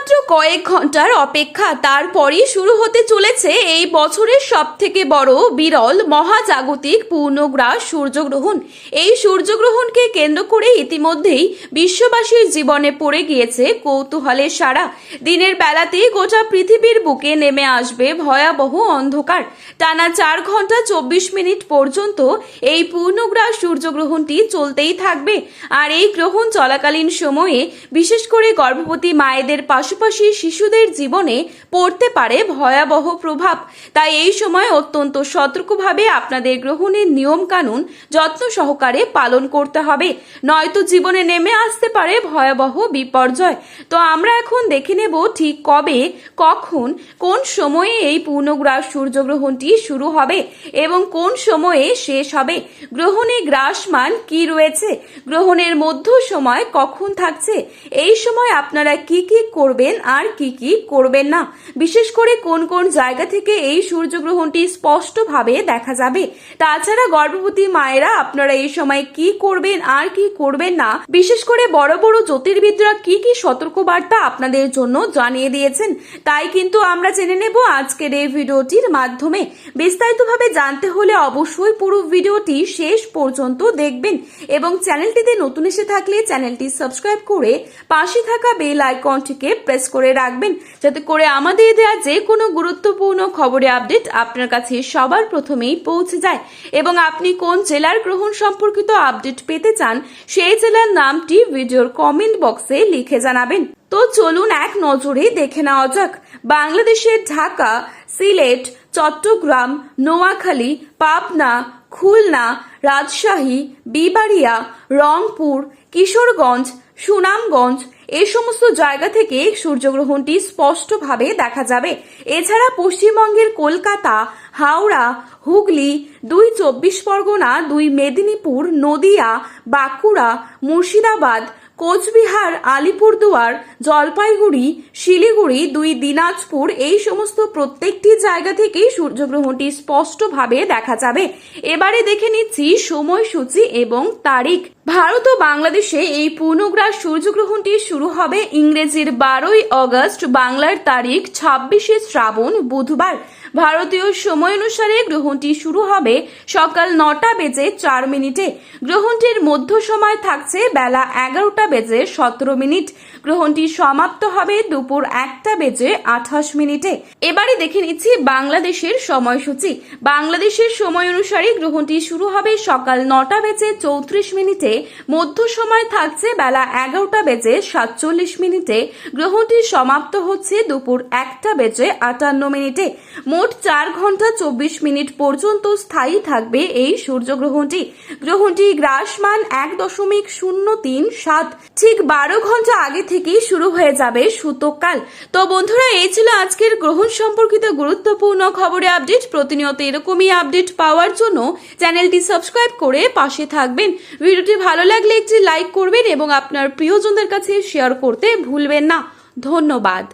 মাত্র কয়েক ঘন্টার অপেক্ষা, তারপরই শুরু হতে চলেছে এই বছরের সবথেকে বড় বিরল মহাজাগতিক পূর্ণগ্রাস সূর্যগ্রহণ। এই সূর্যগ্রহণকে কেন্দ্র করে ইতিমধ্যেই বিশ্ববাসীর জীবনে পড়ে গিয়েছে কৌতূহলের সাড়া। দিনের বেলাতেই গোটা পৃথিবীর বুকে নেমে আসবে ভয়াবহ অন্ধকার। টানা 4 ঘন্টা 24 মিনিট পর্যন্ত এই পূর্ণগ্রাস সূর্যগ্রহণটি চলতেই থাকবে। আর এই গ্রহণ চলাকালীন সময়ে বিশেষ করে গর্ভবতী মায়েদের পাশাপাশি শিশুদের জীবনে পড়তে পারে ভয়াবহ প্রভাব। তাই এই সময় অত্যন্ত সতর্কভাবে আপনাদের গ্রহণের নিয়ম কানুন যত্ন সহকারে পালন করতে হবে, নয়তো জীবনে নেমে আসতে পারে ভয়াবহ বিপর্যয়। তো আমরা এখন দেখে নেব ঠিক কবে, কখন, কোন সময়ে এই পূর্ণগ্রাস সূর্যগ্রহণটি শুরু হবে এবং কোন সময়ে শেষ হবে। গ্রহণে গ্রাসমান কি রয়েছে, গ্রহণের মধ্য সময় কখন থাকছে, এই সময় আপনারা কি কি করবেন আর কি কি করবেন না, বিশেষ করে কোন কোন জায়গা থেকে এই সূর্যগ্রহণটি স্পষ্টভাবে দেখা যাবে। তাছাড়া গর্ভবতী মায়েরা আপনারা এই সময় কি করবেন আর কি করবেন না, বিশেষ করে বড় বড় জ্যোতির্বিদরা কি কি সতর্কবার্তা আপনাদের জন্য জানিয়ে দিয়েছেন, তাই কিন্তু আমরা জেনে নেব আজকের এই ভিডিওটির মাধ্যমে। বিস্তারিতভাবে জানতে হলে অবশ্যই পুরো ভিডিওটি শেষ পর্যন্ত দেখবেন এবং চ্যানেলটিতে নতুন এসে থাকলে চ্যানেলটি সাবস্ক্রাইব করে পাশে থাকা বেল আইকনটিকে প্রেস করে রাখবেন, যাতে করে আমাদের দেওয়া যে কোনো গুরুত্বপূর্ণ খবরের আপডেট আপনার কাছে সবার প্রথমেই পৌঁছে যায়। এবং আপনি কোন জেলার গ্রহণ সম্পর্কিত আপডেট পেতে চান সেই জেলার নামটি ভিডিওর কমেন্ট বক্সে লিখে জানাবেন। তো চলুন এক নজরে দেখে নেওয়া যাক। বাংলাদেশের ঢাকা, সিলেট, চট্টগ্রাম, নোয়াখালী, পাবনা, খুলনা, রাজশাহী, বিবাড়িয়া, রংপুর, কিশোরগঞ্জ, সুনামগঞ্জ এই সমস্ত জায়গা থেকে সূর্যগ্রহণটি স্পষ্টভাবে দেখা যাবে। এছাড়া পশ্চিমবঙ্গের কলকাতা, হাওড়া, হুগলি, 2 চব্বিশ পরগনা, 2 মেদিনীপুর, নদিয়া, বাঁকুড়া, মুর্শিদাবাদ, কোচবিহার, আলিপুরদুয়ার, জলপাইগুড়ি, শিলিগুড়ি, 2 দিনাজপুর এই সমস্ত প্রত্যেকটি জায়গা থেকেই সূর্যগ্রহণটি স্পষ্টভাবে দেখা যাবে। এবারে দেখে নিচ্ছি সময়সূচি এবং তারিখ। ভারত ও বাংলাদেশে এই পূর্ণগ্রাস সূর্যগ্রহণটি শুরু হবে ইংরেজির 12ই অগস্ট, বাংলার তারিখ 26শে শ্রাবণ, বুধবার। ভারতীয় সময় অনুসারে গ্রহণটি শুরু হবে সকাল 9টা বেজে 4 মিনিটে। গ্রহণটির মধ্য সময় থাকছে বেলা 11টা বেজে 17 মিনিট। গ্রহণটি সমাপ্ত হবে দুপুর 1টা বেজে 28 মিনিটে। এবারে দেখে নিচ্ছি বাংলাদেশের সময়সূচি। বাংলাদেশের সময় অনুসারে গ্রহণটি শুরু হবে সকাল 9টা বেজে 34 মিনিটে। মধ্য সময় থাকছে বেলা 11টা বেজে 47 মিনিটে। গ্রহণটি সমাপ্ত হচ্ছে দুপুর 1টা বেজে 58 মিনিটে। মোট 4 ঘন্টা 24 মিনিট পর্যন্ত স্থায়ী থাকবে এই সূর্যগ্রহণটি। গ্রহণটি গ্রাসমান 1.037, ঠিক 12 ঘন্টা আগে থেকেই শুরু হয়ে যাবে সূতককাল। তো বন্ধুরা, এই ছিল আজকের গ্রহণ সম্পর্কিত গুরুত্বপূর্ণ খবরের আপডেট। প্রতিনিয়ত এরকমই আপডেট পাওয়ার জন্য চ্যানেলটি সাবস্ক্রাইব করে পাশে থাকবেন। ভিডিওটি ভালো লাগলে একটি লাইক করবেন এবং আপনার প্রিয়জনদের কাছে শেয়ার করতে ভুলবেন না। ধন্যবাদ।